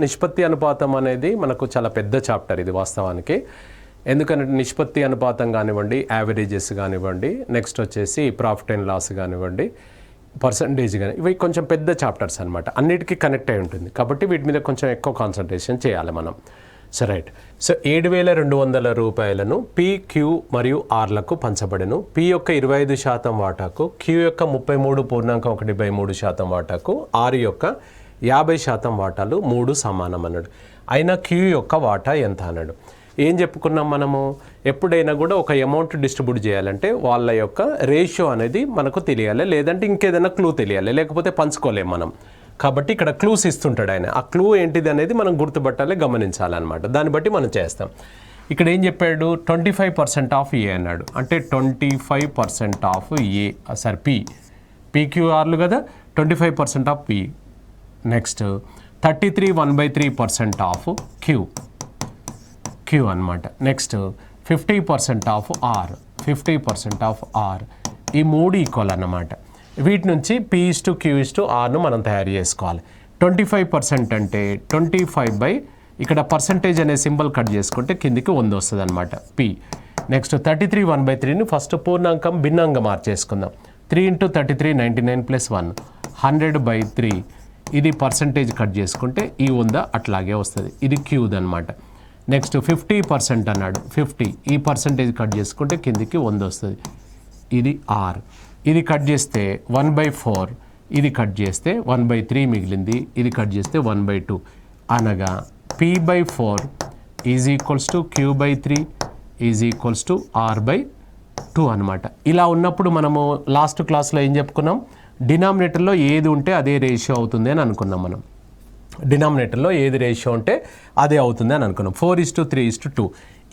నిష్పత్తి అనుపాతం అనేది మనకు చాలా పెద్ద చాప్టర్ ఇది వాస్తవానికి. ఎందుకంటే నిష్పత్తి అనుపాతం కానివ్వండి, యావరేజెస్ కానివ్వండి, నెక్స్ట్ వచ్చేసి ప్రాఫిట్ అండ్ లాస్ కానివ్వండి, పర్సంటేజ్ కానీ, ఇవి కొంచెం పెద్ద చాప్టర్స్ అనమాట. అన్నిటికీ కనెక్ట్ అయి ఉంటుంది కాబట్టి వీటి మీద కొంచెం ఎక్కువ కాన్సన్ట్రేషన్ చేయాలి మనం. So right. సో 7,200 రూపాయలను పి, క్యూ మరియు ఆర్లకు పంచబడెను. పి యొక్క 25% వాటాకు, క్యూ యొక్క 33.13% వాటాకు, ఆర్ యొక్క 50% వాటాలు 3 సమానం అన్నాడు. అయినా క్యూ యొక్క వాటా ఎంత అన్నాడు. ఏం చెప్పుకున్నాం మనము, ఎప్పుడైనా కూడా ఒక అమౌంట్ డిస్ట్రిబ్యూట్ చేయాలంటే వాళ్ళ యొక్క రేషియో అనేది మనకు తెలియాలి, లేదంటే ఇంకేదైనా క్లూ తెలియాలి, లేకపోతే పంచుకోలేము మనం. కాబట్టి ఇక్కడ క్లూస్ ఇస్తుంటాడు ఆయన. ఆ క్లూ ఏంటిది అనేది మనం గుర్తుపట్టాలి, గమనించాలన్నమాట. దాన్ని బట్టి మనం చేస్తాం. ఇక్కడ ఏం చెప్పాడు, 25% ఆఫ్ ఏ అన్నాడు. అంటే 25% ఆఫ్ ఏ, సారీ పీక్యూఆర్లు కదా, 25% of P. Next 33 1/3% of Q అనమాట. Next 50% of R, 50% of R. ఈ 3 ఈక్వల్ అన్నమాట. వీటి నుంచి P/Q/Rను మనం తయారు చేసుకోవాలి. 25% అంటే 25 ఇక్కడ పర్సంటేజ్ అనే సింబల్ కట్ చేసుకుంటే కిందికి 100 వస్తుంది అనమాట పి. నెక్స్ట్ 33 1/3ని ఫస్ట్ పూర్ణాంకం భిన్నంగా మార్చేసుకుందాం. 3 × 33 99 + 1 100/3. ఇది పర్సంటేజ్ కట్ చేసుకుంటే ఈ 100 అట్లాగే వస్తుంది. ఇది క్యూది అనమాట. నెక్స్ట్ 50% అన్నాడు. 50 ఈ పర్సంటేజ్ కట్ చేసుకుంటే కిందికి 100 వస్తుంది. ఇది ఆర్. ఇది కట్ చేస్తే 1/4. ఇది కట్ చేస్తే 1/3 మిగిలింది. ఇది కట్ చేస్తే 1/2. అనగా P/4 = Q/3 = R/2 అనమాట. ఇలా ఉన్నప్పుడు మనము లాస్ట్ క్లాస్లో ఏం చెప్పుకున్నాం, డినామినేటర్లో ఏది ఉంటే అదే రేషియో అవుతుంది అని అనుకున్నాం మనం. డినామినేటర్లో ఏది రేషియో ఉంటే అదే అవుతుంది అని అనుకున్నాం. 4:3:2.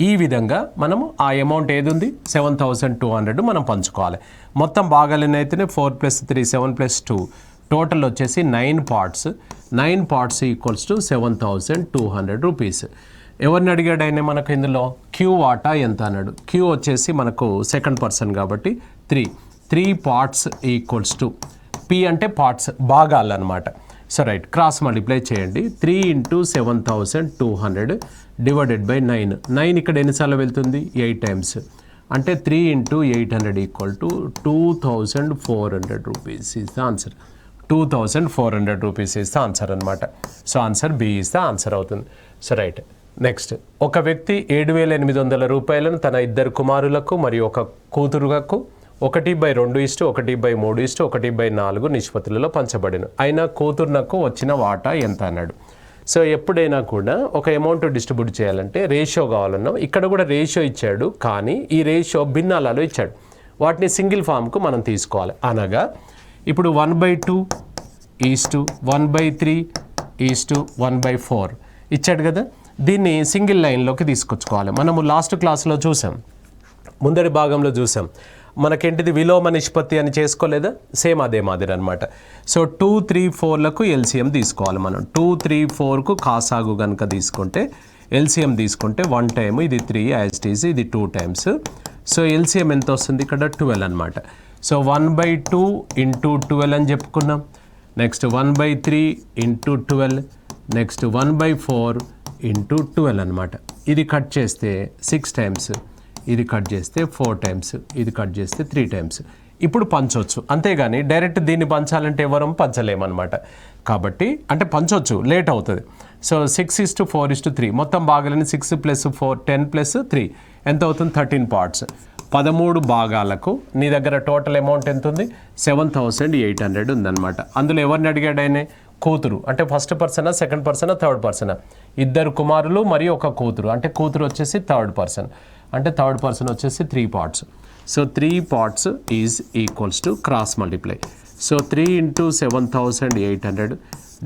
ఈ విధంగా మనము ఆ అమౌంట్ ఏది ఉంది 7,200 మనం పంచుకోవాలి. మొత్తం భాగాలు అయితేనే 4 + 3 7 + 2 టోటల్ వచ్చేసి 9 పార్ట్స్. 9 parts = 7,200 rupees. ఎవరిని అడిగాడు ఆయన మనకు ఇందులో, క్యూ వాటా ఎంత అన్నాడు. క్యూ వచ్చేసి మనకు సెకండ్ పర్సన్ కాబట్టి 3 పార్ట్స్ = పి అంటే పార్ట్స్, భాగాలు అనమాట. సో రైట్, క్రాస్ మల్టిప్లై చేయండి. 3 × 7,200 / 9. 9 ఇక్కడ ఎన్నిసార్లు వెళ్తుంది, 8 టైమ్స్. అంటే 3 × 800 = 2,400 rupees is the answer. 2,400 rupees is the answer అనమాట. So answer B is the answer అవుతుంది. So right. నెక్స్ట్, ఒక వ్యక్తి 7,800 రూపాయలను తన 2 కుమారులకు మరియు 1 కూతురులకు 1/2 1/3 1/4 నిష్పత్తులలో పంచబడిన. అయినా కూతురునకు వచ్చిన వాటా ఎంత అన్నాడు. సో ఎప్పుడైనా కూడా ఒక అమౌంట్ డిస్ట్రిబ్యూట్ చేయాలంటే రేషియో కావాలన్నా, ఇక్కడ కూడా రేషియో ఇచ్చాడు, కానీ ఈ రేషియో భిన్నాలలో ఇచ్చాడు. వాటిని సింగిల్ ఫామ్కు మనం తీసుకోవాలి. అనగా ఇప్పుడు 1/2 1/3 1/4 ఇచ్చాడు కదా, దీన్ని సింగిల్ లైన్లోకి తీసుకొచ్చుకోవాలి. మనము లాస్ట్ క్లాస్లో చూసాం, ముందరి భాగంలో చూసాం, మనకేంటిది విలోమ నిష్పత్తి అని చేసుకోలేదా, సేమ్ అదే మాదిరి అనమాట. సో 2 3 4లకు ఎల్సిఎం తీసుకోవాలి మనం. 2 3 4కు కాసాగు కనుక తీసుకుంటే ఎల్సిఎం తీసుకుంటే 1 టైమ్, ఇది 3 యాజ్ ఇట్ ఈజ్, ఇది 2 టైమ్స్. సో ఎల్సిఎం ఎంత వస్తుంది ఇక్కడ 12 అనమాట. సో 1/2 × 12 అని చెప్పుకున్నాం. నెక్స్ట్ 1/3 × 12, నెక్స్ట్ 1/4 × 12 అనమాట. ఇది కట్ చేస్తే 6 టైమ్స్, ఇది కట్ చేస్తే 4 టైమ్స్, ఇది కట్ చేస్తే 3 టైమ్స్. ఇప్పుడు పంచవచ్చు, అంతేగాని డైరెక్ట్ దీన్ని పంచాలంటే ఎవరం పంచలేమన్నమాట. కాబట్టి అంటే పంచవచ్చు, లేట్ అవుతుంది. సో 6:4:3 మొత్తం భాగాలని 6 + 4 10 + 3 ఎంత అవుతుంది, 13 పార్ట్స్. 13 భాగాలకు నీ దగ్గర టోటల్ అమౌంట్ ఎంత ఉంది, 7,800 ఉందన్నమాట. అందులో ఎవరిని అడిగాడు ఆయన, కూతురు. అంటే ఫస్ట్ పర్సనా, సెకండ్ పర్సనా, థర్డ్ పర్సనా, 2 కుమారులు మరియు 1 కూతురు. అంటే కూతురు వచ్చేసి థర్డ్ పర్సన్, అంటే థర్డ్ పర్సన్ వచ్చేసి 3 parts. So 3 parts is = cross multiply. So 3 × 7,800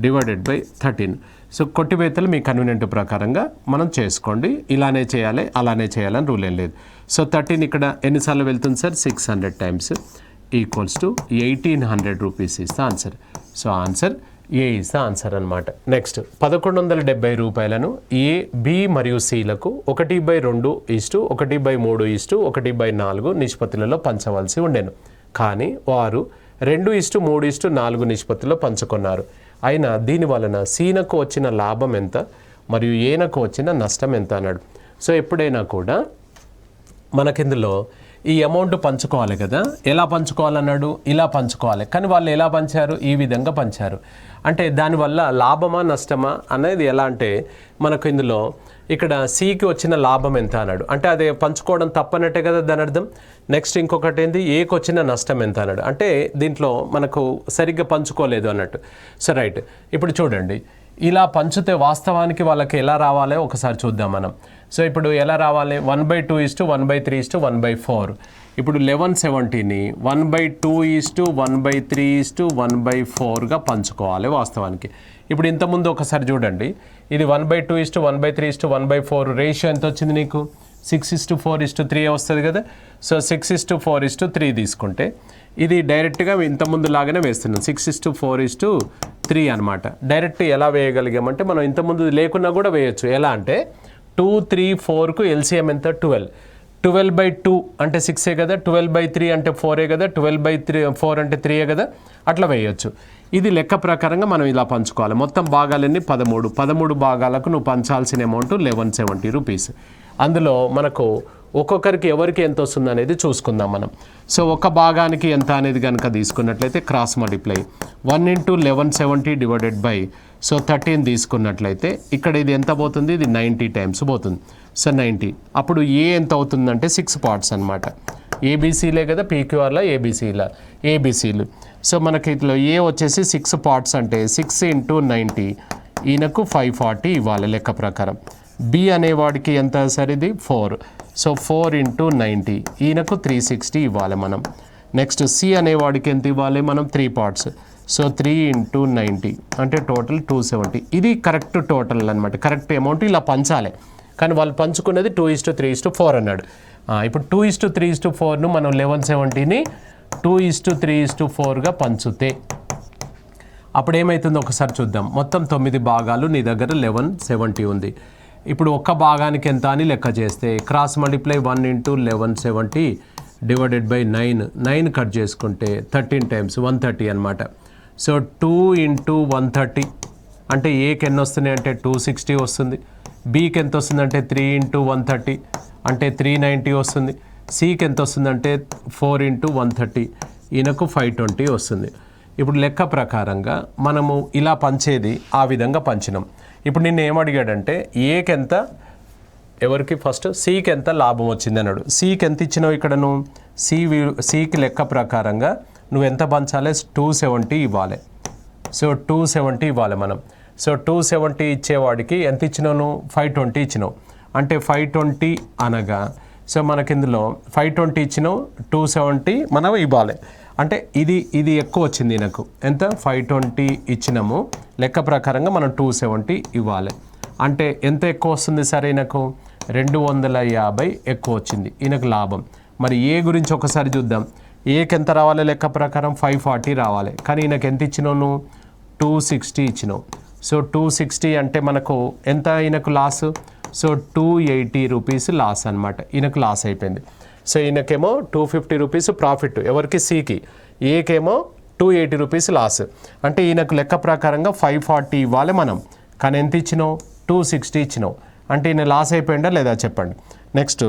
/ 13. So కొట్టివేతలు మీ కన్వీనియంట్ ప్రకారంగా మనం చేసుకోండి. ఇలానే చేయాలి, అలానే చేయాలని రూల్ ఏం లేదు. సో 13 ఇక్కడ ఎన్నిసార్లు వెళ్తుంది sir, 600 times = 1,800 rupees is the answer. So answer A is the answer అనమాట. నెక్స్ట్, 1,170 రూపాయలను ఏ, బి మరియు సిలకు 1/2 1/3 1/4 నిష్పత్తులలో పంచవలసి ఉండెను. కానీ వారు 2:3:4 నిష్పత్తిలో పంచుకున్నారు. అయినా దీని వలన సీనకు వచ్చిన లాభం ఎంత మరియు ఏనకు వచ్చిన నష్టం ఎంత అన్నాడు. సో ఎప్పుడైనా కూడా మనకిందులో ఈ అమౌంట్ పంచుకోవాలి కదా, ఎలా పంచుకోవాలన్నాడు, ఇలా పంచుకోవాలి. కానీ వాళ్ళు ఎలా పంచారు, ఈ విధంగా పంచారు. అంటే దానివల్ల లాభమా నష్టమా అనేది ఎలా అంటే మనకు ఇందులో ఇక్కడ సికి వచ్చిన లాభం ఎంత అన్నాడు, అంటే అదే పంచుకోవడం తప్పనట్టే కదా దాని అర్థం. నెక్స్ట్ ఇంకొకటి ఏంది, ఏకి వచ్చిన నష్టం ఎంత అన్నాడు, అంటే దీంట్లో మనకు సరిగ్గా పంచుకోలేదు అన్నట్టు. సో రైట్, ఇప్పుడు చూడండి ఇలా పంచితే వాస్తవానికి వాళ్ళకి ఎలా రావాలో ఒకసారి చూద్దాం మనం. సో ఇప్పుడు ఎలా రావాలి, 1/2:1/3:1/4. ఇప్పుడు 1170ని 1/2:1/3:1/4గా పంచుకోవాలి వాస్తవానికి. ఇప్పుడు ఇంతకుముందు ఒకసారి చూడండి, ఇది 1/2:1/3:1/4 రేషియో ఎంత వచ్చింది నీకు, 6:4:3 వస్తుంది కదా. సో 6:4:3 తీసుకుంటే ఇది డైరెక్ట్గా ఇంతకుముందు లాగానే వేస్తున్నాం, 6:4:3 అనమాట. డైరెక్ట్ ఎలా వేయగలిగామంటే మనం ఇంతకుముందు లేకున్నా కూడా వేయచ్చు. ఎలా అంటే 2, 3, 4కు ఎల్సిఎం ఎంత, 12. 12/2 అంటే 6 కదా, 12/3 అంటే 4 కదా, 12/4 అంటే 3 కదా, అట్లా వేయచ్చు. ఇది లెక్క ప్రకారంగా మనం ఇలా పంచుకోవాలి. మొత్తం భాగాలన్నీ 13 భాగాలకు నువ్వు పంచాల్సిన అమౌంట్ 1170 రూపీస్. అందులో మనకు ఒక్కొక్కరికి ఎవరికి ఎంత వస్తుంది అనేది చూసుకుందాం మనం. సో ఒక భాగానికి ఎంత అనేది కనుక తీసుకున్నట్లయితే క్రాస్ మల్టిప్లై 1 × 1170 డివైడెడ్ బై 13 తీసుకున్నట్లయితే ఇక్కడ ఇది ఎంత పోతుంది, ఇది 90 టైమ్స్ పోతుంది. సో 90, అప్పుడు ఏ ఎంత అవుతుందంటే 6 పార్ట్స్ అనమాట. ఏబీసీలే కదా, పీక్యూఆర్లో ఏబీసీలు. సో మనకి ఇట్లా ఏ వచ్చేసి 6 పార్ట్స్ అంటే 6 × 90, ఈయనకు 540 ఇవ్వాలి లెక్క ప్రకారం. బి అనేవాడికి ఎంత సార్, ఇది 4. సో 4 × 90, ఈయనకు 360 ఇవ్వాలి మనం. నెక్స్ట్ సి అనేవాడికి ఎంత ఇవ్వాలి మనం, 3 పార్ట్స్. సో 3 × 90 అంటే టోటల్ 270. ఇది కరెక్ట్ టోటల్ అనమాట, కరెక్ట్ అమౌంట్ ఇలా పంచాలి. కానీ వాళ్ళు పంచుకున్నది 2:3:4 అన్నాడు. ఇప్పుడు 2:3:4ను మనం 1170ని 2:3:4గా పంచుతే అప్పుడు ఏమవుతుందో ఒకసారి చూద్దాం. మొత్తం 9 భాగాలు, నీ దగ్గర 1170 ఉంది. ఇప్పుడు ఒక్క భాగానికి ఎంత అని లెక్క చేస్తే cross multiply 1 × 1170 divided by 9 cut చేసుకుంటే 13 టైమ్స్ 130 అనమాట. సో 2 × 130 అంటే ఏకి ఎన్ని వస్తున్నాయి అంటే 260 వస్తుంది. బీకి ఎంత వస్తుందంటే 3 × 130 అంటే 390 వస్తుంది. సికి ఎంత వస్తుందంటే 4 × 130, ఈయనకు 520 వస్తుంది. ఇప్పుడు లెక్క ప్రకారంగా మనము ఇలా పంచేది ఆ విధంగా పంచినాం. ఇప్పుడు నిన్ను ఏమడిగాడంటే ఏకి ఎంత, ఎవరికి ఫస్ట్ సికి ఎంత లాభం వచ్చింది అన్నాడు. సికి ఎంత ఇచ్చినావు ఇక్కడ నువ్వు, సికి లెక్క ప్రకారంగా నువ్వు ఎంత పంచాలి, 270 ఇవ్వాలి. సో 270 ఇవ్వాలి మనం. సో 270 ఇచ్చేవాడికి ఎంత ఇచ్చినావు నువ్వు, 520 ఇచ్చినావు. అంటే 520 అనగా సో మనకి ఇందులో 520 ఇచ్చినావు, 270 మనం ఇవ్వాలి. అంటే ఇది ఎక్కువ వచ్చింది నాకు, ఎంత 520 ఇచ్చినాము, లెక్క ప్రకారంగా మనం 270 ఇవ్వాలి. అంటే ఎంత ఎక్కువ వస్తుంది సరే, నాకు 250 ఎక్కువ వచ్చింది ఈయనకు లాభం. మరి ఏ గురించి ఒకసారి చూద్దాం. ఏకి ఎంత రావాలి లెక్క ప్రకారం 540 రావాలి. కానీ ఈయనకు ఎంత ఇచ్చినావు నువ్వు, 260 ఇచ్చినావు. సో 260 అంటే మనకు ఎంత ఈయనకు లాస్, సో 280 రూపీస్ లాస్ అనమాట. ఈయనకు లాస్ అయిపోయింది. సో ఈయనకేమో 250 రూపీస్ ప్రాఫిట్, ఎవరికి సికి. ఏకేమో 280 రూపీస్ లాస్. అంటే ఈయనకు లెక్క ప్రకారంగా 540 ఇవ్వాలి మనం. కానీ ఎంత ఇచ్చినావు, 260 ఇచ్చినావు. అంటే ఈయన లాస్ అయిపోయిందా లేదా చెప్పండి. నెక్స్ట్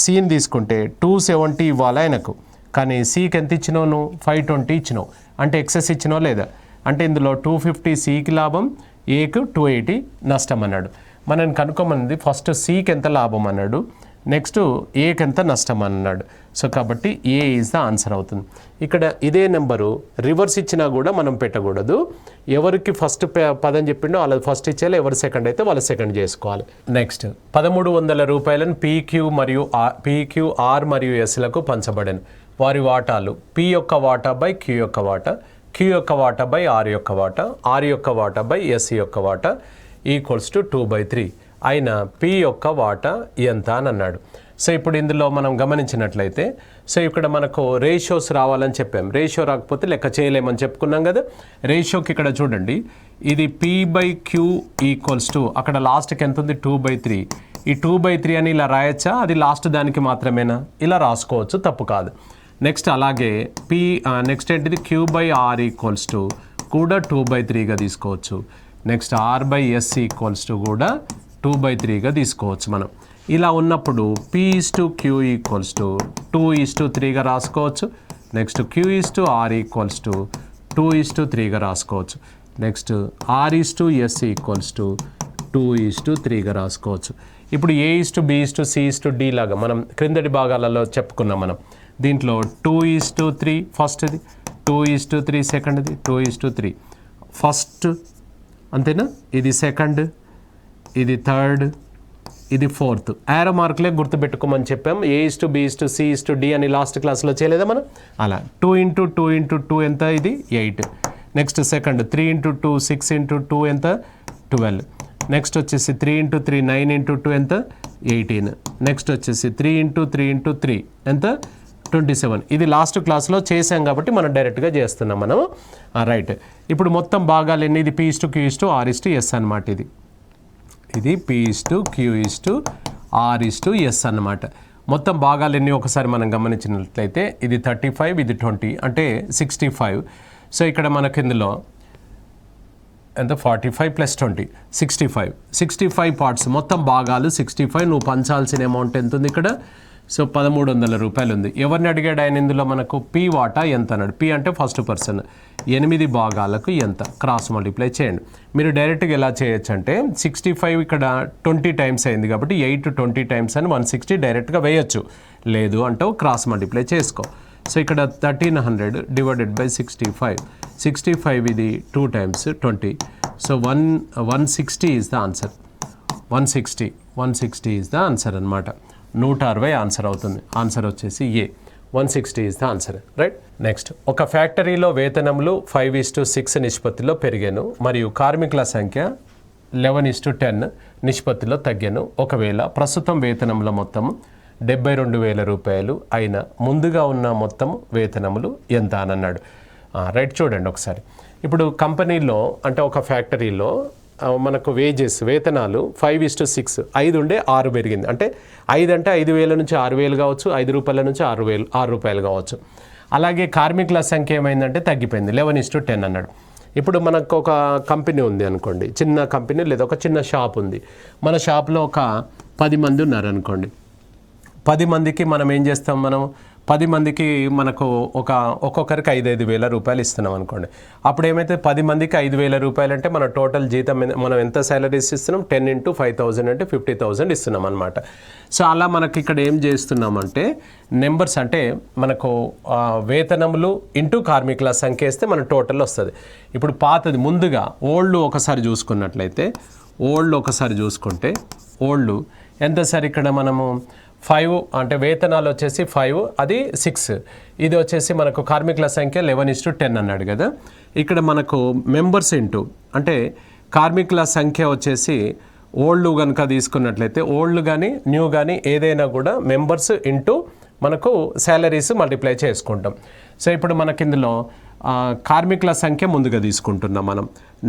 సిని తీసుకుంటే 270 ఇవ్వాలి ఆయనకు. కానీ సికి ఎంత ఇచ్చినావు నువ్వు, 520 ఇచ్చినావు. అంటే ఎక్సెస్ ఇచ్చినావు లేదా. అంటే ఇందులో 250 సికి లాభం, ఏకు 280 నష్టం అన్నాడు. మనం కనుక్కోమన్నది ఫస్ట్ సికి ఎంత లాభం అన్నాడు, నెక్స్ట్ ఏకి ఎంత నష్టం అన్నాడు. సో కాబట్టి ఏ ఈజ్ ద ఆన్సర్ అవుతుంది. ఇక్కడ ఇదే నెంబరు రివర్స్ ఇచ్చినా కూడా మనం పెట్టకూడదు. ఎవరికి ఫస్ట్ పదం చెప్పిండో వాళ్ళది ఫస్ట్ ఇచ్చేయాలి, ఎవరు సెకండ్ అయితే వాళ్ళు సెకండ్ చేసుకోవాలి. నెక్స్ట్ 1300 రూపాయలను PQR మరియు ఎస్లకు పంచబడను. వారి వాటాలు P యొక్క వాటా బై Q యొక్క వాటా, Q యొక్క వాటా బై R యొక్క వాటా, R యొక్క వాటా బై S యొక్క వాటా ఈక్వల్స్ టు 2/3 అయిన P యొక్క వాటా ఎంత అని అన్నాడు. సో ఇప్పుడు ఇందులో మనం గమనించినట్లయితే సో ఇక్కడ మనకు రేషియోస్ రావాలని చెప్పాం. రేషియో రాకపోతే లెక్క చేయలేమని చెప్పుకున్నాం కదా. రేషియోకి ఇక్కడ చూడండి, ఇది P/Q ఈక్వల్స్ టు అక్కడ లాస్ట్కి ఎంత ఉంది, 2/3. ఈ 2/3 అని ఇలా రాయొచ్చా, అది లాస్ట్ దానికి మాత్రమేనా, ఇలా రాసుకోవచ్చు, తప్పు కాదు. నెక్స్ట్ అలాగే నెక్స్ట్ ఏంటిది, Q/R ఈక్వల్స్ టు కూడా 2/3గా తీసుకోవచ్చు. నెక్స్ట్ R/S ఈక్వల్స్ టు కూడా 2/3గా తీసుకోవచ్చు మనం. ఇలా ఉన్నప్పుడు P/Q ఈక్వల్స్ టు 2:3గా రాసుకోవచ్చు. నెక్స్ట్ Q/R ఈక్వల్స్ టు 2:3గా రాసుకోవచ్చు. నెక్స్ట్ R/S ఈక్వల్స్ టు 2:3గా రాసుకోవచ్చు. ఇప్పుడు A/B/C/D లాగా మనం క్రిందటి భాగాలలో చెప్పుకున్నాం మనం. దీంట్లో 2:3 ఫస్ట్ది, 2:3 సెకండ్ది, 2:3 ఫస్ట్ అంతేనా. ఇది సెకండ్, ఇది థర్డ్, ఇది ఫోర్త్. యారో మార్కులే గుర్తుపెట్టుకోమని చెప్పాం. A/B/C/D అని లాస్ట్ క్లాస్లో చేయలేదా మనం. అలా 2 × 2 × 2 ఎంత, ఇది 8. నెక్స్ట్ సెకండ్ 3 × 2 6 × 2 ఎంత, 12. నెక్స్ట్ వచ్చేసి 3 × 3 9 × 2 ఎంత, 18. నెక్స్ట్ వచ్చేసి 3 × 3 × 3 ఎంత, 27. ఇది లాస్ట్ క్లాస్లో చేసాం కాబట్టి మనం డైరెక్ట్గా చేస్తున్నాం మనం. రైట్. ఇప్పుడు మొత్తం భాగాలు ఎన్ని, ఇది P/Q/R/S అనమాట. ఇది P/Q/R/S అన్నమాట. మొత్తం భాగాలు ఎన్ని ఒకసారి మనం గమనించినట్లయితే ఇది 35, ఇది 20 అంటే 65. సో ఇక్కడ మనకి ఇందులో ఎంత 45 + 20 65 పార్ట్స్, మొత్తం భాగాలు 65. నువ్వు పంచాల్సిన అమౌంట్ ఎంత ఉంది ఇక్కడ, సో 1,300 రూపాయలు ఉంది. ఎవరిని అడిగాడు ఆయన ఇందులో మనకు, P వాటా ఎంత అన్నాడు. P అంటే ఫస్ట్ పర్సన్. 8 భాగాలకు ఎంత, క్రాస్ మల్టిప్లై చేయండి. మీరు డైరెక్ట్గా ఎలా చేయొచ్చు అంటే 65 ఇక్కడ 20 టైమ్స్ అయింది కాబట్టి 8 20 టైమ్స్ అని 160 డైరెక్ట్గా వేయచ్చు. లేదు అంటే క్రాస్ మల్టిప్లై చేసుకో. సో ఇక్కడ 1300 / 65 ఇది 2 times 20. So 160 is the answer. 160 is the answer అనమాట. 160 ఆన్సర్ అవుతుంది. ఆన్సర్ వచ్చేసి ఏ, 160 is the answer. Right. Next, ఒక ఫ్యాక్టరీలో వేతనములు 5:6 నిష్పత్తిలో పెరిగాను మరియు కార్మికుల సంఖ్య 11:10 నిష్పత్తిలో తగ్గాను. ఒకవేళ ప్రస్తుతం వేతనముల మొత్తం 72,000 రూపాయలు అయిన ముందుగా ఉన్న మొత్తం వేతనములు ఎంత అని అన్నాడు. రైట్. చూడండి ఒకసారి. ఇప్పుడు కంపెనీలో అంటే ఒక ఫ్యాక్టరీలో మనకు వేతనాలు 5:6, 5 ఉండే 6 పెరిగింది. అంటే 5 అంటే 5,000 నుంచి 6,000 కావచ్చు, 5 రూపాయల నుంచి 6 రూపాయలు కావచ్చు. అలాగే కార్మికుల సంఖ్య ఏమైందంటే తగ్గిపోయింది, 11:10 అన్నాడు. ఇప్పుడు మనకు ఒక కంపెనీ ఉంది అనుకోండి, చిన్న కంపెనీ లేదా ఒక చిన్న షాప్ ఉంది. మన షాప్లో ఒక 10 మంది ఉన్నారు అనుకోండి. 10 మందికి మనం ఏం చేస్తాం, మనం 10 మందికి మనకు ఒక్కొక్కరికి 5,000 రూపాయలు ఇస్తున్నాం అనుకోండి. అప్పుడు ఏమైతే 10 మందికి 5,000 రూపాయలు అంటే మన టోటల్ జీతం మనం ఎంత సాలరీస్ ఇస్తున్నాం, 10 × 5,000 అంటే 50,000 ఇస్తున్నాం అనమాట. సో అలా మనకి ఇక్కడ ఏం చేస్తున్నామంటే నెంబర్స్ అంటే మనకు వేతనములు ఇంటూ కార్మికుల సంఖ్య వేస్తే మన టోటల్ వస్తుంది. ఇప్పుడు పాతది ముందుగా ఓల్డ్ ఒకసారి చూసుకున్నట్లయితే, ఓల్డ్ ఎంత సార్, ఇక్కడ మనము 5 అంటే వేతనాలు వచ్చేసి 5, అది 6. ఇది వచ్చేసి మనకు కార్మికుల సంఖ్య 11:10 అన్నాడు కదా. ఇక్కడ మనకు మెంబర్స్ ఇంటూ అంటే కార్మికుల సంఖ్య వచ్చేసి ఓల్డ్ కనుక తీసుకున్నట్లయితే, ఓల్డ్ కానీ న్యూ కానీ ఏదైనా కూడా మెంబర్స్ ఇంటూ మనకు శాలరీస్ మల్టిప్లై చేసుకుంటాం. సో ఇప్పుడు మనకి ఇందులో కార్మికుల సంఖ్య ముందుగా తీసుకుంటున్నాం మనం.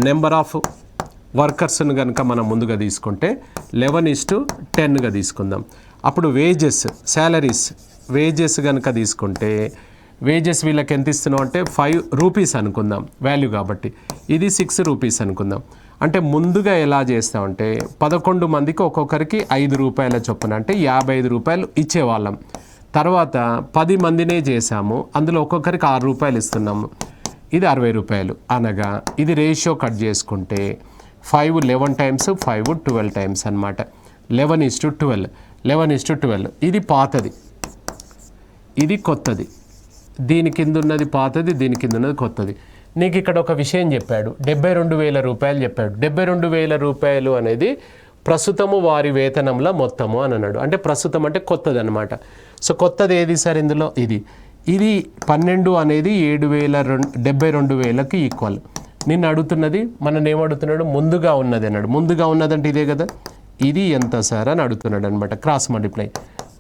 నెంబర్ ఆఫ్ వర్కర్స్ను కనుక మనం ముందుగా తీసుకుంటే 11:10గా తీసుకుందాం. అప్పుడు వేజెస్ కనుక తీసుకుంటే వేజెస్ వీళ్ళకి ఎంత ఇస్తున్నాం అంటే 5 రూపీస్ అనుకుందాం వాల్యూ కాబట్టి, ఇది 6 రూపీస్ అనుకుందాం. అంటే ముందుగా ఎలా చేస్తామంటే 11 మందికి ఒక్కొక్కరికి 5 రూపాయల చొప్పున అంటే 55 రూపాయలు ఇచ్చేవాళ్ళం. తర్వాత 10 మందినే చేసాము, అందులో ఒక్కొక్కరికి 6 రూపాయలు ఇస్తున్నాము, ఇది 60 రూపాయలు. అనగా ఇది రేషియో కట్ చేసుకుంటే 5 11 టైమ్స్ 5 12 టైమ్స్ అనమాట. 11:12. ఇది పాతది, ఇది కొత్తది. దీని కింద ఉన్నది పాతది, దీని కింద ఉన్నది కొత్తది. నీకు ఇక్కడ ఒక విషయం చెప్పాడు, 72,000 రూపాయలు చెప్పాడు. 72,000 రూపాయలు అనేది ప్రస్తుతము వారి వేతనంలో మొత్తము అని అన్నాడు. అంటే ప్రస్తుతం అంటే కొత్తది అనమాట. సో కొత్తది ఏది సార్ ఇందులో, ఇది 12 అనేది 72,000కి ఈక్వల్. నిన్ను అడుగుతున్నది, మనని ఏమడుగుతున్నాడు, ముందుగా ఉన్నది అన్నాడు. ముందుగా ఉన్నదంటే ఇదే కదా, ఇది ఎంత సార్ అని అడుగుతున్నాడు అనమాట. క్రాస్ మల్టిప్లై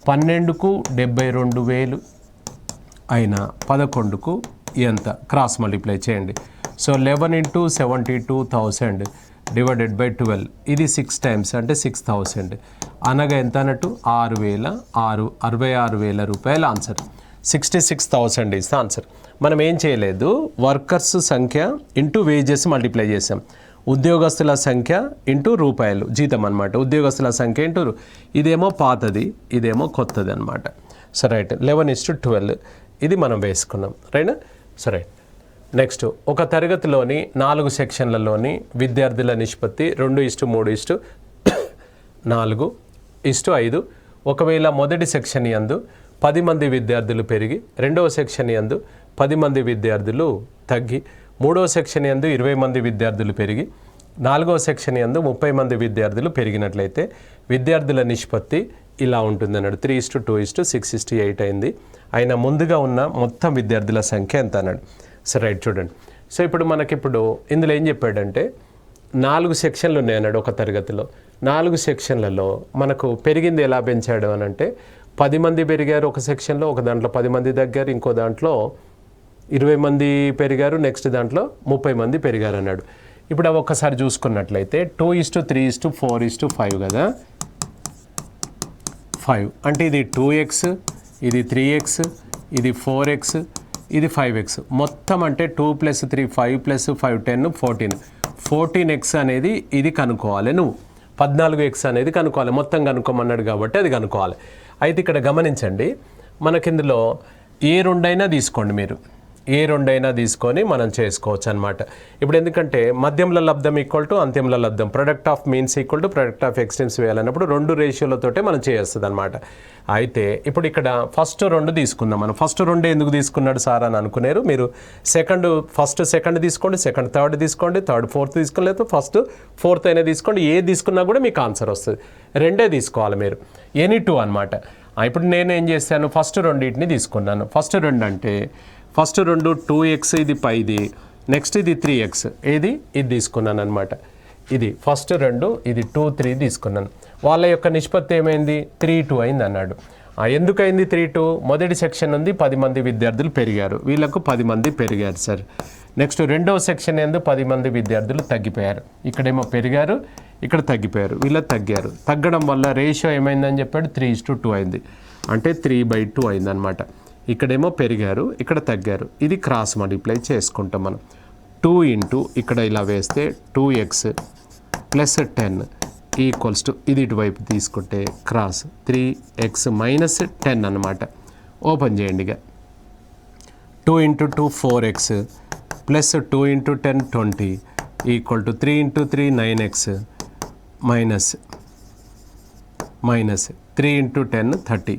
12కు 72,000 అయినా 11కు ఎంత, క్రాస్ మల్టిప్లై చేయండి. సో 11 × 72,000 / 12, ఇది 6 టైమ్స్ అంటే 6,000. అనగా ఎంత అన్నట్టు 66,000 రూపాయల ఆన్సర్. 66,000 is the answer. మనం ఏం చేయలేదు, వర్కర్స్ సంఖ్య ఇంటూ వేజెస్ మల్టిప్లై చేసాం. ఉద్యోగస్తుల సంఖ్య ఇంటూ రూపాయలు జీతం అనమాట. ఉద్యోగస్తుల సంఖ్య ఇంటూ ఇదేమో పాతది, ఇదేమో కొత్తది అనమాట. సో రైట్, 11:12 ఇది మనం వేసుకున్నాం. రైట్. So right. నెక్స్ట్, ఒక తరగతిలోని 4 సెక్షన్లలోని విద్యార్థుల నిష్పత్తి 2:3:4:5. ఒకవేళ మొదటి సెక్షన్ యందు 10 మంది విద్యార్థులు పెరిగి, రెండవ సెక్షన్ యందు 10 మంది విద్యార్థులు తగ్గి, మూడవ సెక్షన్ యందు 20 మంది విద్యార్థులు పెరిగి, నాలుగవ సెక్షన్ యందు 30 మంది విద్యార్థులు పెరిగినట్లయితే విద్యార్థుల నిష్పత్తి ఇలా ఉంటుంది అన్నాడు. 3:2:6:8 అయింది. ఆయన ముందుగా ఉన్న మొత్తం విద్యార్థుల సంఖ్య ఎంత అన్నాడు. సో రైట్, చూడండి. సో ఇప్పుడు మనకిప్పుడు ఇందులో ఏం చెప్పాడంటే 4 సెక్షన్లు ఉన్నాయన్నాడు ఒక తరగతిలో. 4 సెక్షన్లలో మనకు పెరిగింది ఎలా పెంచాడు అని అంటే 10 మంది పెరిగారు ఒక సెక్షన్లో, ఒక దాంట్లో 10 మంది తగ్గారు, ఇంకో దాంట్లో 20 మంది పెరిగారు, నెక్స్ట్ దాంట్లో 30 మంది పెరిగారు అన్నాడు. ఇప్పుడు అవి ఒక్కసారి చూసుకున్నట్లయితే 2:3:4:5 కదా. 5 అంటే ఇది 2x, ఇది 3x, ఇది 4x, ఇది 5x. మొత్తం అంటే 2 + 3 5 + 5 10 14. 14x అనేది ఇది కనుక్కోవాలి. నువ్వు 14x అనేది కనుక్కోవాలి. మొత్తం కనుక్కోమన్నాడు కాబట్టి అది కనుక్కోవాలి. అయితే ఇక్కడ గమనించండి, మనకిందులో ఏ రెండైనా తీసుకోండి, మీరు ఏ రెండైనా తీసుకొని మనం చేసుకోవచ్చు అనమాట. ఇప్పుడు ఎందుకంటే మధ్యంలో లబ్ధం ఈక్వల్ టు అంత్యంలో లబ్ధం, product of means equal to product of extremes వేయాలన్నప్పుడు 2 రేషియోలతోటే మనం చేస్తుంది అనమాట. అయితే ఇప్పుడు ఇక్కడ ఫస్ట్ 2 తీసుకుందాం మనం. ఫస్ట్ 2 ఎందుకు తీసుకున్నాడు సార్ అని అనుకున్నారు మీరు. ఫస్ట్ సెకండ్ తీసుకోండి, సెకండ్ థర్డ్ తీసుకోండి, థర్డ్ ఫోర్త్ తీసుకోండి, లేదా ఫస్ట్ ఫోర్త్ అయినా తీసుకోండి. ఏ తీసుకున్నా కూడా మీకు ఆన్సర్ వస్తుంది. 2 తీసుకోవాలి మీరు, ఎనీ 2 అనమాట. ఇప్పుడు నేను ఏం చేశాను, ఫస్ట్ 2 తీసుకున్నాను. ఫస్ట్ 2 అంటే ఫస్ట్ 2 2x, ఇది పైది, నెక్స్ట్ ఇది 3x, ఇది తీసుకున్నాను అనమాట. ఇది ఫస్ట్ 2, ఇది 2 3 తీసుకున్నాను. వాళ్ళ యొక్క నిష్పత్తి ఏమైంది, 3:2 అయింది అన్నాడు. ఎందుకైంది 3:2? మొదటి సెక్షన్ ఉంది 10 మంది విద్యార్థులు పెరిగారు, వీళ్ళకు 10 మంది పెరిగారు సార్. నెక్స్ట్ రెండవ సెక్షన్ ఎందు 10 మంది విద్యార్థులు తగ్గిపోయారు. ఇక్కడేమో పెరిగారు, ఇక్కడ తగ్గిపోయారు, వీళ్ళ తగ్గారు. తగ్గడం వల్ల రేషియో ఏమైందని చెప్పాడు, 3:2 అయింది. అంటే 3/2 అయింది అనమాట. ఇక్కడేమో పెరిగారు, ఇక్కడ తగ్గారు. ఇది క్రాస్ మల్టిప్లై చేసుకుంటాం మనం. 2 ఇంటూ ఇక్కడ ఇలా వేస్తే 2x + 10 ఈక్వల్స్ టు ఇది ఇటువైపు తీసుకుంటే క్రాస్ 3x - 10 అనమాట. ఓపెన్ చేయండి. ఇక 2 × 2 4x + 2 × 10 20 equal to 3 × 3 9x minus 3 × 10 30.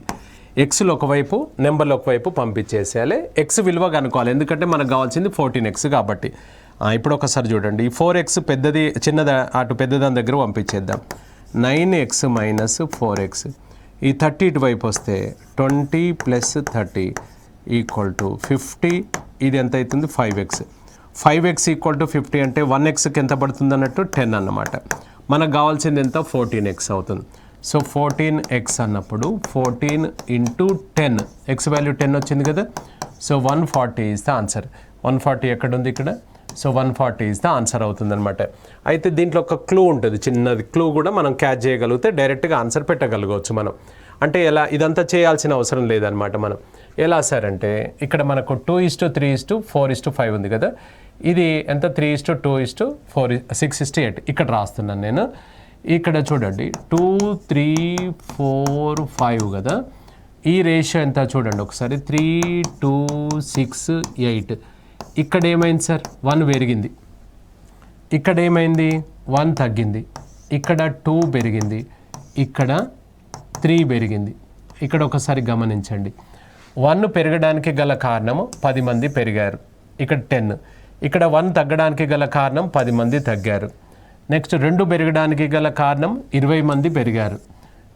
ఎక్స్లు ఒకవైపు, నెంబర్లు ఒకవైపు పంపించేసేయాలి. ఎక్స్ విలువ కనుక్కోవాలి, ఎందుకంటే మనకు కావాల్సింది 14x కాబట్టి. ఇప్పుడు ఒకసారి చూడండి, ఈ 4x పెద్దది చిన్నది అటు పెద్దదాని దగ్గర పంపించేద్దాం. 9x - 4x, ఈ 30 ఇటువైపు వస్తే 20 + 30 ఈక్వల్ టు 50. ఇది ఎంత అవుతుంది, 5x. 5x = 50 అంటే 1xకి ఎంత పడుతుంది అన్నట్టు 10 అన్నమాట. మనకు కావాల్సింది ఎంత, 14x అవుతుంది. సో 14x అన్నప్పుడు 14 × 10, x వాల్యూ 10 వచ్చింది కదా. So 140 is the answer. 140 ఎక్కడ ఉంది, ఇక్కడ. సో 140 ఈజ్ ద ఆన్సర్ అవుతుందన్నమాట. అయితే దీంట్లో ఒక క్లూ ఉంటుంది, చిన్నది క్లూ కూడా మనం క్యాచ్ చేయగలిగితే డైరెక్ట్గా ఆన్సర్ పెట్టగలగవచ్చు మనం. అంటే ఎలా, ఇదంతా చేయాల్సిన అవసరం లేదనమాట మనం. ఎలా సార్ అంటే ఇక్కడ మనకు 2:3:4:5 ఉంది కదా. ఇది ఎంత, 3:2:4 6:8 ఇక్కడ రాస్తున్నాను నేను. ఇక్కడ చూడండి 2 3 4 5 కదా. ఈ రేషియో ఎంత చూడండి ఒకసారి, 3 2 6 8. ఇక్కడ ఏమైంది సార్, 1 పెరిగింది. ఇక్కడ ఏమైంది, 1 తగ్గింది. ఇక్కడ 2 పెరిగింది, ఇక్కడ 3 పెరిగింది. ఇక్కడ ఒకసారి గమనించండి, 1 పెరగడానికి గల కారణము 10 మంది పెరిగారు, ఇక్కడ 10. ఇక్కడ 1 తగ్గడానికి గల కారణం 10 మంది తగ్గారు. నెక్స్ట్ 2 పెరగడానికి గల కారణం 20 మంది పెరిగారు.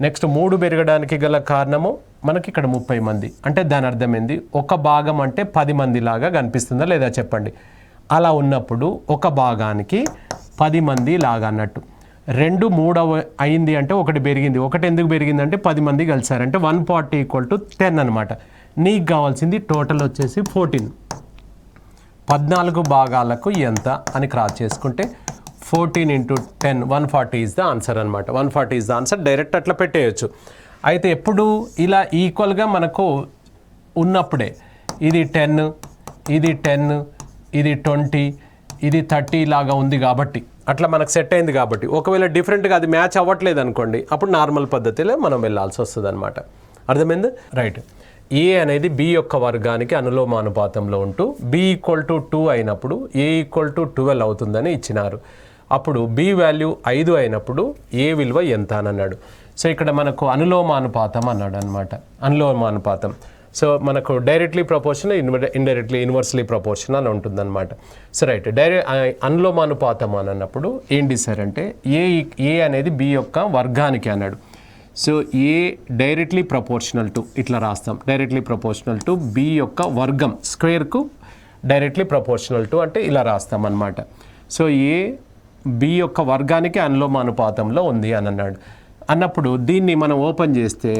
నెక్స్ట్ 3 పెరగడానికి గల కారణము మనకి ఇక్కడ 30 మంది. అంటే దాని అర్థం ఏంది, ఒక భాగం అంటే 10 మంది లాగా కనిపిస్తుందా లేదా చెప్పండి. అలా ఉన్నప్పుడు ఒక భాగానికి 10 మంది లాగా అన్నట్టు. 2 3 అయింది అంటే 1 పెరిగింది. 1 ఎందుకు పెరిగింది అంటే 10 మంది కలిసారంటే 140 = 10 అనమాట. నీకు కావాల్సింది టోటల్ వచ్చేసి 14. 14 భాగాలకు ఎంత అని క్రాస్ చేసుకుంటే 14 × 10 140 ఈజ్ ద ఆన్సర్ అనమాట. 140 ఈజ్ ద ఆన్సర్. డైరెక్ట్ అట్లా పెట్టేయచ్చు. అయితే ఎప్పుడు ఇలా ఈక్వల్గా మనకు ఉన్నప్పుడే ఇది 10 ఇది 10 ఇది 20 ఇది 30 లాగా ఉంది కాబట్టి అట్లా మనకు సెట్ అయింది కాబట్టి ఒకవేళ డిఫరెంట్గా అది మ్యాచ్ అవ్వట్లేదు అనుకోండి అప్పుడు నార్మల్ పద్ధతిలో మనం వెళ్ళాల్సి వస్తుంది అనమాట. అర్థమైంది రైట్. ఏ అనేది బి యొక్క వర్గానికి అనులోమానుపాతంలో ఉంటూ బి ఈక్వల్ టు 2 అయినప్పుడు ఏ ఈక్వల్ టు 12 అవుతుందని ఇచ్చినారు. అప్పుడు బి వాల్యూ 5 అయినప్పుడు ఏ విలువ ఎంత అని అన్నాడు. సో ఇక్కడ మనకు అనులోమానుపాతం అన్నాడు అనమాట. అనులోమానుపాతం సో మనకు directly proportional indirectly inversely proportional ఉంటుందన్నమాట. సో రైట్ అనులోమానుపాతం అని అన్నప్పుడు ఏంటి సార్ అంటే ఏ అనేది బి యొక్క వర్గానికి అన్నాడు. So A directly proportional to ఇట్లా రాస్తాం, డైరెక్ట్లీ ప్రపోర్షనల్ టు బి యొక్క వర్గం స్క్వేర్కు డైరెక్ట్లీ ప్రపోర్షనల్ టు అంటే ఇలా రాస్తాం అన్నమాట. సో ఏ బి యొక్క వర్గానికి అనులోమానుపాతంలో ఉంది అని అన్నాడు. అన్నప్పుడు దీన్ని మనం ఓపెన్ చేస్తే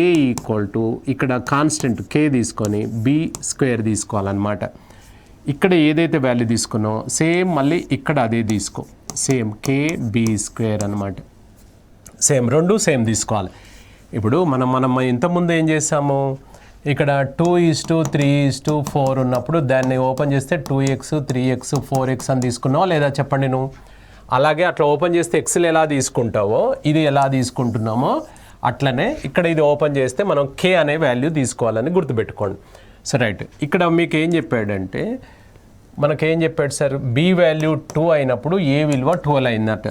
ఏ ఈక్వల్ టు ఇక్కడ కాన్స్టెంట్ కే తీసుకొని బి స్క్వేర్ తీసుకోవాలన్నమాట. ఇక్కడ ఏదైతే వాల్యూ తీసుకున్నామో సేమ్ మళ్ళీ ఇక్కడ అదే తీసుకో, సేమ్ కే బి స్క్వేర్ అనమాట. సేమ్ రెండు సేమ్ తీసుకోవాలి. ఇప్పుడు మనం ఇంతకుముందు ఏం చేసాము, ఇక్కడ 2:3:4 ఉన్నప్పుడు దాన్ని ఓపెన్ చేస్తే 2x 3x 4x అని తీసుకున్నావా లేదా చెప్పండి నువ్వు. అలాగే అట్లా ఓపెన్ చేస్తే ఎక్స్లు ఎలా తీసుకుంటావో ఇది ఎలా తీసుకుంటున్నామో అట్లనే ఇక్కడ ఇది ఓపెన్ చేస్తే మనం కే అనే వాల్యూ తీసుకోవాలని గుర్తుపెట్టుకోండి. సో రైట్ ఇక్కడ మీకు ఏం చెప్పాడంటే మనకేం చెప్పాడు సార్, బి వాల్యూ 2 అయినప్పుడు ఏ విలువ 12 అయిందట.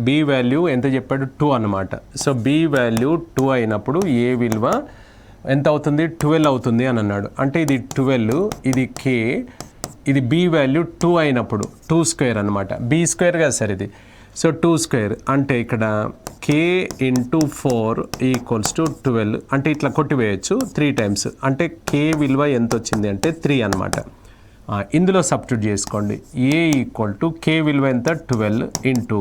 బి వాల్యూ ఎంత చెప్పాడు 2 అనమాట. సో బి వాల్యూ 2 అయినప్పుడు ఏ విలువ ఎంత అవుతుంది 12 అవుతుంది అని అన్నాడు. అంటే ఇది 12 ఇది కే, ఇది బి వాల్యూ 2 అయినప్పుడు 2 స్క్వేర్ అనమాట. బి స్క్వేర్ కదా సార్ ఇది. సో 2 స్క్వేర్ అంటే ఇక్కడ కే ఇంటూ 4 ఈక్వల్స్ టు 12 అంటే ఇట్లా కొట్టివేయచ్చు 3 టైమ్స్. అంటే కే విలువ ఎంత వచ్చింది అంటే 3 అనమాట. ఇందులో సబ్స్టిట్యూట్ చేసుకోండి. ఏ ఈక్వల్ టు కే విలువ ఎంత 12 ఇంటూ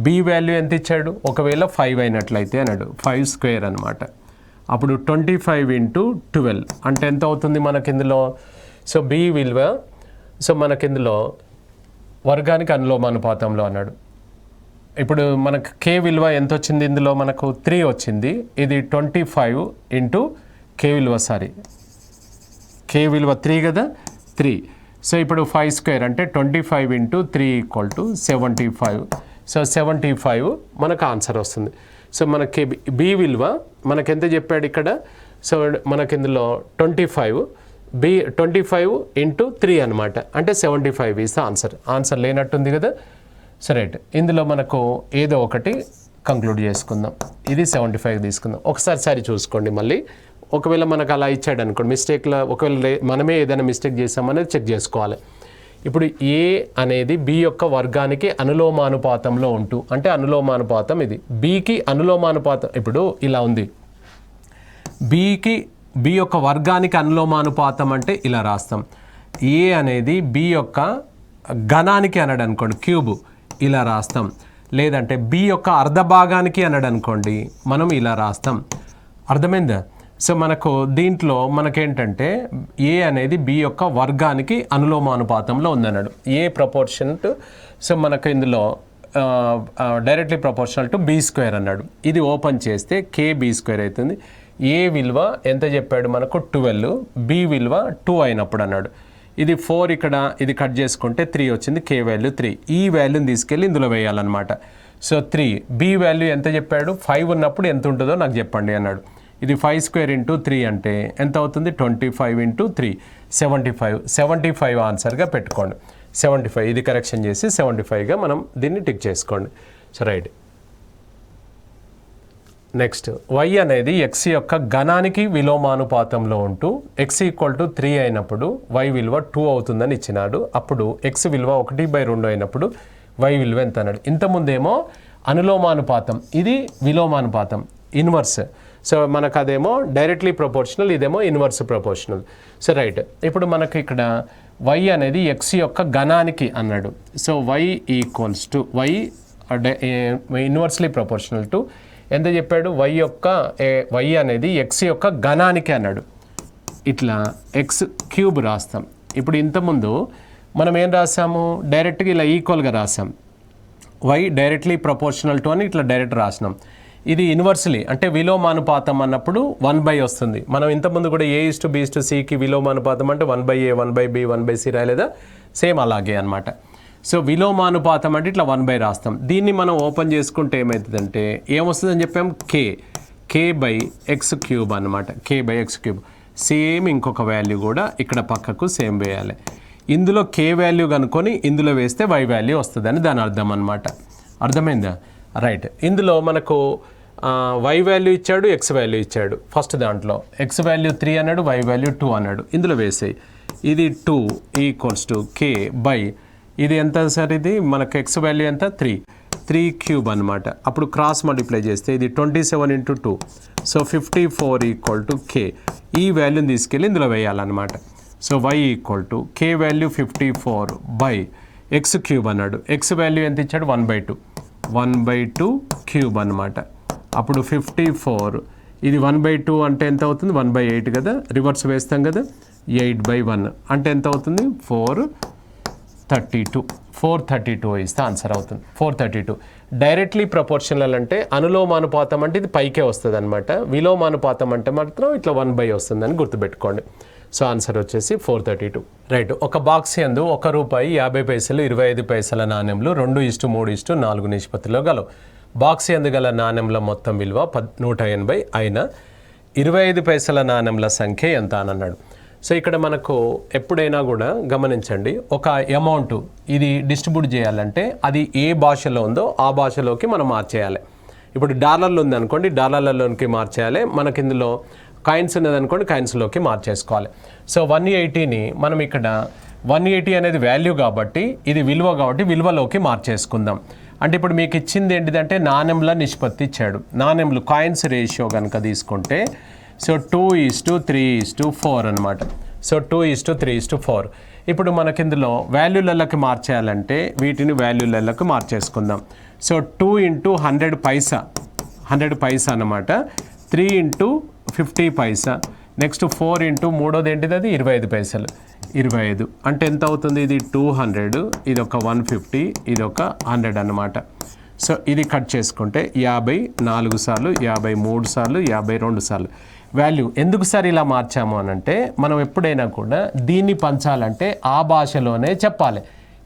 బి వాల్యూ ఎంత ఇచ్చాడు, ఒకవేళ 5 అయినట్లయితే అన్నాడు 5 స్క్వేర్ అనమాట. అప్పుడు 25 ఇంటూ 12 అంటే ఎంత అవుతుంది మనకి ఇందులో. సో బి విలువ సో మనకి ఇందులో వర్గానికి అనులోమానుపాతంలో అన్నాడు. ఇప్పుడు మనకు కే విలువ ఎంత వచ్చింది ఇందులో మనకు 3 వచ్చింది. ఇది 25 ఇంటూ కే విలువ కే విలువ 3 కదా 3. సో ఇప్పుడు 5 స్క్వేర్ అంటే 25 ఇంటూ 3 ఈక్వల్ టు 75. సో 75 మనకు ఆన్సర్ వస్తుంది. సో మనకి బి విలువ మనకి ఎంత చెప్పాడు ఇక్కడ. సో మనకి ఇందులో 25 ఇంటూ 3 అనమాట. అంటే 75 ఈస్ ఆన్సర్ లేనట్టుంది కదా. సరే ఇందులో మనకు ఏదో ఒకటి కంక్లూడ్ చేసుకుందాం. ఇది 75 తీసుకుందాం. ఒకసారి చూసుకోండి మళ్ళీ. ఒకవేళ మనకు అలా ఇచ్చాడు అనుకోండి మిస్టేక్లో, ఒకవేళ మనమే ఏదైనా మిస్టేక్ చేసామనేది చెక్ చేసుకోవాలి. ఇప్పుడు ఏ అనేది బి యొక్క వర్గానికి అనులోమానుపాతంలో ఉంటూ అంటే అనులోమానుపాతం ఇది బికి అనులోమానుపాతం. ఇప్పుడు ఇలా ఉంది, బి యొక్క వర్గానికి అనులోమానుపాతం అంటే ఇలా రాస్తాం. ఏ అనేది బి యొక్క ఘనానికి అన్నాడు అనుకోండి క్యూబ్ ఇలా రాస్తాం. లేదంటే బి యొక్క అర్ధ భాగానికి అన్నాడు అనుకోండి మనం ఇలా రాస్తాం. అర్థమైందా. సో మనకు దీంట్లో మనకేంటంటే ఏ అనేది బి యొక్క వర్గానికి అనులోమానుపాతంలో ఉందన్నాడు. ఏ ప్రపోర్షన్ టు సో మనకు ఇందులో directly proportional to be square అన్నాడు. ఇది ఓపెన్ చేస్తే కే బి స్క్వేర్ అవుతుంది. ఏ విలువ ఎంత చెప్పాడు మనకు 12, బి విలువ 2 అయినప్పుడు అన్నాడు. ఇది 4 ఇక్కడ ఇది కట్ చేసుకుంటే 3 వచ్చింది, కే వాల్యూ 3. ఈ వాల్యూని తీసుకెళ్ళి ఇందులో వేయాలన్నమాట. సో 3 బి వాల్యూ ఎంత చెప్పాడు 5 ఉన్నప్పుడు ఎంత ఉంటుందో నాకు చెప్పండి అన్నాడు. ఇది 5 స్క్వేర్ ఇంటూ 3 అంటే ఎంత అవుతుంది 25 ఇంటూ 3 75 ఆన్సర్గా పెట్టుకోండి. 75 ఇది కరెక్షన్ చేసి 75గా మనం దీన్ని టిక్ చేసుకోండి. సో రైట్ నెక్స్ట్ y అనేది x యొక్క ఘనానికి విలోమానుపాతంలో ఉంటూ x ఈక్వల్ టు 3 అయినప్పుడు y విలువ 2 అవుతుందని ఇచ్చినాడు. అప్పుడు x విలువ 1/2 అయినప్పుడు y విలువ ఎంత అన్నాడు. ఇంతకుముందేమో అనులోమానుపాతం, ఇది విలోమానుపాతం ఇన్వర్స్. సో మనకు అదేమో డైరెక్ట్లీ ప్రపోర్షనల్, ఇదేమో ఇన్వర్స్ ప్రపోర్షనల్. సో రైట్ ఇప్పుడు మనకు ఇక్కడ y అనేది x యొక్క ఘనానికి అన్నాడు. So y equals to y inversely proportional to ఎంత చెప్పాడు y అనేది x యొక్క ఘనానికి అన్నాడు. ఇట్లా x క్యూబ్ రాస్తాం. ఇప్పుడు ఇంతకుముందు మనం ఏం రాసాము డైరెక్ట్గా ఇలా ఈక్వల్గా రాసాం. y డైరెక్ట్లీ ప్రపోర్షనల్ టు అని ఇట్లా డైరెక్ట్ రాసినాం. ఇది ఇన్వర్స్లీ అంటే విలోమానుపాతం అన్నప్పుడు 1/, వస్తుంది. మనం ఇంతకుముందు కూడా A:B:Cకి విలోమానుపాతం అంటే 1/A 1/B 1/C రాయలేదా, సేమ్ అలాగే అనమాట. సో విలోమానుపాతం అంటే ఇట్లా 1/, రాస్తాం. దీన్ని మనం ఓపెన్ చేసుకుంటే ఏమవుతుందంటే ఏమొస్తుందని చెప్పాం, k/x³ అనమాట, k/x³. సేమ్ ఇంకొక వాల్యూ కూడా ఇక్కడ పక్కకు సేమ్ వేయాలి. ఇందులో k వాల్యూ కనుక్కొని ఇందులో వేస్తే y వాల్యూ వస్తుందని దాని అర్థం అనమాట. అర్థమైందా? రైట్. ఇందులో మనకు y వాల్యూ ఇచ్చాడు, x వాల్యూ ఇచ్చాడు. ఫస్ట్ దాంట్లో x వాల్యూ 3 అన్నాడు, y వాల్యూ 2 అన్నాడు. ఇందులో వేసేయి. ఇది 2 = k/, ఇది ఎంత సార్, ఇది మనకు x వాల్యూ ఎంత 3³ అనమాట. అప్పుడు క్రాస్ మల్టిప్లై చేస్తే ఇది 27 × 2, సో 54 = k. ఈ వాల్యూని తీసుకెళ్ళి ఇందులో వేయాలన్నమాట. So y = k value 54/x³ అన్నాడు. x వాల్యూ ఎంత ఇచ్చాడు, 1/2³ అనమాట. అప్పుడు 54, ఇది 1/2 అంటే ఎంత అవుతుంది, 1/8 కదా, రివర్స్ వేస్తాం కదా, 8/1 అంటే ఎంత అవుతుంది, 432 ఇస్తే ఆన్సర్ అవుతుంది. 432 డైరెక్ట్లీ ప్రపోర్షనల్ అంటే అనులోమానుపాతం అంటే ఇది పైకే వస్తుంది అనమాట. విలోమానుపాతం అంటే మాత్రం ఇట్లా 1/, వస్తుందని గుర్తుపెట్టుకోండి. సో ఆన్సర్ వచ్చేసి 432. రైట్. ఒక బాక్స్ యందు ₹1, 50 25 పైసల నాణ్యంలు 2:3:4 నిష్పత్తిలో గలవు. బాక్స్ యందు గల నాణ్యంల మొత్తం విలువ 180 అయిన 25 పైసల నాణ్యంల సంఖ్య ఎంత అని అన్నాడు. సో ఇక్కడ మనకు ఎప్పుడైనా కూడా గమనించండి, ఒక అమౌంట్ ఇది డిస్ట్రిబ్యూట్ చేయాలంటే అది ఏ భాషలో ఉందో ఆ భాషలోకి మనం మార్చేయాలి. ఇప్పుడు డాలర్లు ఉందనుకోండి, డాలర్లలోకి మార్చేయాలి. మనకి ఇందులో కాయిన్స్ ఉన్నదనుకోండి, కాయిన్స్లోకి మార్చేసుకోవాలి. సో 180ని మనం ఇక్కడ 180 అనేది వాల్యూ కాబట్టి ఇది విలువ కాబట్టి విలువలోకి మార్చేసుకుందాం. అంటే ఇప్పుడు మీకు ఇచ్చింది ఏంటిదంటే నాణ్యంల నిష్పత్తి ఇచ్చాడు. నాణ్యంలు కాయిన్స్ రేషియో కనుక తీసుకుంటే సో 2:3:4 అనమాట. సో 2:3:4. ఇప్పుడు మనకి ఇందులో వాల్యూలలోకి మార్చేయాలంటే వీటిని వాల్యూలలోకి మార్చేసుకుందాం. సో 2 × 100 పైసా, 100 పైసా అనమాట. 3 × 50 పైసా. నెక్స్ట్ 4 × మూడోది ఏంటిది, అది 25 పైసలు. 25 అంటే ఎంత అవుతుంది, ఇది 200, ఇది ఒక 150, ఇది ఒక 100 అనమాట. సో ఇది కట్ చేసుకుంటే 54 సార్లు, 53 సార్లు, 52 సార్లు. వాల్యూ ఎందుకు సార్ ఇలా మార్చాము అని అంటే మనం ఎప్పుడైనా కూడా దీన్ని పంచాలంటే ఆ భాషలోనే చెప్పాలి.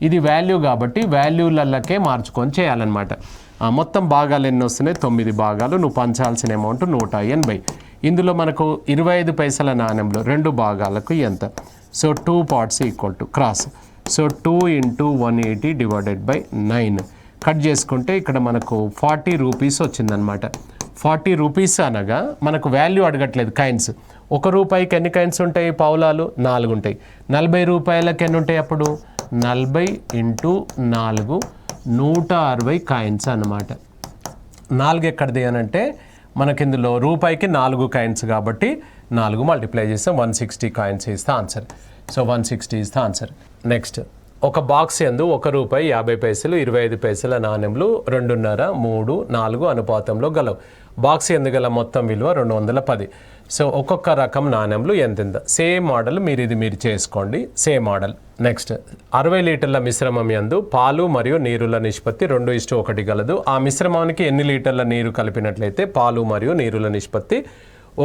ఇది వాల్యూ కాబట్టి వాల్యూలకే మార్చుకొని చేయాలన్నమాట. మొత్తం భాగాలు ఎన్ని వస్తున్నాయి, 9 భాగాలు. నువ్వు పంచాల్సిన అమౌంట్ 180. ఇందులో మనకు 25 పైసల నాణ్యంలో 2 భాగాలకు ఎంత, so 2 parts = cross. So 2 × 180 / 9 cut చేసుకుంటే ఇక్కడ మనకు 40 రూపీస్ వచ్చిందనమాట. 40 రూపీస్ అనగా మనకు వాల్యూ అడగట్లేదు, కాయిన్స్. ₹1 ఎన్ని కాయిన్స్ ఉంటాయి, పావులాలు 4 ఉంటాయి. 40 రూపాయలకి ఎన్ని ఉంటాయి, అప్పుడు 40 × 4 160 కాయిన్స్ అనమాట. 4 ఎక్కడిది అని అంటే మనకి ఇందులో రూపాయికి 4 కాయిన్స్ కాబట్టి 4 మల్టిప్లై చేస్తే 160 కాయిన్స్ ఇస్తే ఆన్సర్. సో 160 ఇస్తే ఆన్సర్. నెక్స్ట్, ఒక బాక్స్ యందు ₹1, 50 25 పైసల నాణ్యంలు 2.5, 3, 4 అనుపాతంలో గలవు. బాక్స్ యందు గల మొత్తం విలువ 210. సో ఒక్కొక్క రకం నాణ్యంలు ఎంతెంత. సేమ్ మోడల్ మీరు చేసుకోండి, సేమ్ మోడల్. నెక్స్ట్, 60 లీటర్ల మిశ్రమం యందు పాలు మరియు నీరుల నిష్పత్తి 2:1 గలదు. ఆ మిశ్రమానికి ఎన్ని లీటర్ల నీరు కలిపినట్లయితే పాలు మరియు నీరుల నిష్పత్తి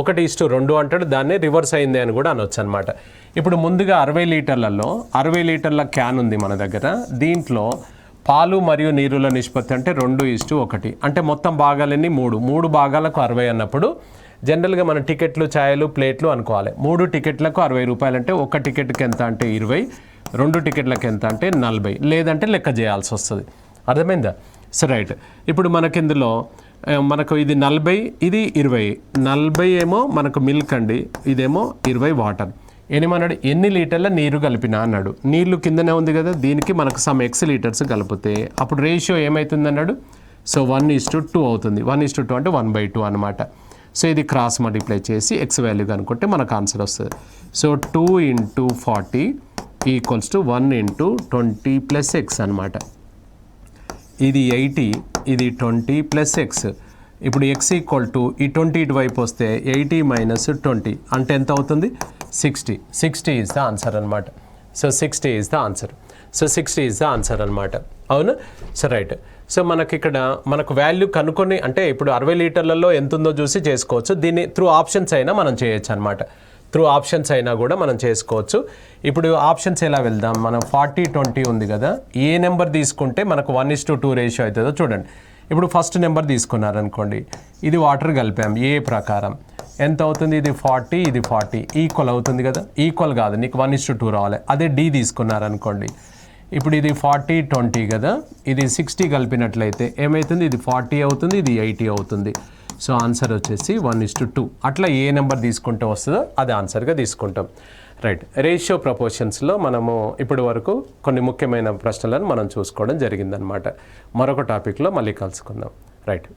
1:2 అంటాడు. దాన్ని రివర్స్ అయింది అని కూడా అనొచ్చు అనమాట. ఇప్పుడు ముందుగా 60 లీటర్లలో 60 లీటర్ల క్యాన్ ఉంది మన దగ్గర. దీంట్లో పాలు మరియు నీరుల నిష్పత్తి అంటే 2:1. అంటే మొత్తం భాగాలన్నీ 3 భాగాలకు 60 అన్నప్పుడు జనరల్గా మన టికెట్లు, ఛాయలు, ప్లేట్లు అనుకోవాలి. 3 టికెట్లకు ₹60 అంటే ఒక టికెట్కి ఎంత అంటే 20, 2 టికెట్లకు ఎంత అంటే 40, లేదంటే లెక్క చేయాల్సి వస్తుంది. అర్థమైందా? So right. ఇప్పుడు మనకి ఇందులో మనకు ఇది 40, ఇది 20. 40 ఏమో మనకు మిల్క్ అండి, ఇదేమో 20 వాటర్. ఏమన్నాడు, ఎన్ని లీటర్ల నీరు కలిపినా అన్నాడు. నీళ్లు కిందనే ఉంది కదా, దీనికి మనకు సమ్ X లీటర్స్ కలిపితే అప్పుడు రేషియో ఏమవుతుంది అన్నాడు. సో 1:2 అవుతుంది. 1:2 అంటే 1/2 అనమాట. సో ఇది క్రాస్ మల్టిప్లై చేసి X వాల్యూ కనుక్కుంటే మనకు ఆన్సర్ వస్తుంది. సో 2 × 40 = 1 × 20 + X అనమాట. ఇది 80, ఇది 20 + X. ఇప్పుడు X = ఈ 20 ఇటువైపు వస్తే 80 - 20 అంటే ఎంత అవుతుంది, 60. 60 ఈజ్ ద ఆన్సర్ అనమాట. So 60 is the answer. So 60 is the answer అనమాట. అవును. So right. సో మనకి ఇక్కడ మనకు వాల్యూ కనుక్కొని అంటే ఇప్పుడు 60 లీటర్లలో ఎంత ఉందో చూసి చేసుకోవచ్చు. దీన్ని త్రూ ఆప్షన్స్ అయినా మనం చేయొచ్చు అనమాట. త్రూ ఆప్షన్స్ అయినా కూడా మనం చేసుకోవచ్చు. ఇప్పుడు ఆప్షన్స్ ఎలా వెళ్దాం, మనం 40-20 ఉంది కదా, ఏ నెంబర్ తీసుకుంటే మనకు 1:2 రేషియో అవుతుందో చూడండి. ఇప్పుడు ఫస్ట్ నెంబర్ తీసుకున్నారనుకోండి, ఇది వాటర్ కలిపాం ఏ ప్రకారం ఎంత అవుతుంది, ఇది 40 ఇది 40 ఈక్వల్ అవుతుంది కదా. ఈక్వల్ కాదు, నీకు 1:2 రావాలి. అదే డి తీసుకున్నారనుకోండి, ఇప్పుడు ఇది 40-20 కదా, ఇది 60 కలిపినట్లయితే ఏమవుతుంది, ఇది 40 అవుతుంది, ఇది 80 అవుతుంది. సో ఆన్సర్ వచ్చేసి 1:2. అట్లా ఏ నెంబర్ తీసుకుంటే వస్తుందో అది ఆన్సర్గా తీసుకుంటాం. రైట్. రేషియో ప్రపోర్షన్స్లో మనము ఇప్పటి వరకు కొన్ని ముఖ్యమైన ప్రశ్నలను మనం చూసుకోవడం జరిగిందనమాట. మరొక టాపిక్లో మళ్ళీ కలుసుకుందాం. రైట్.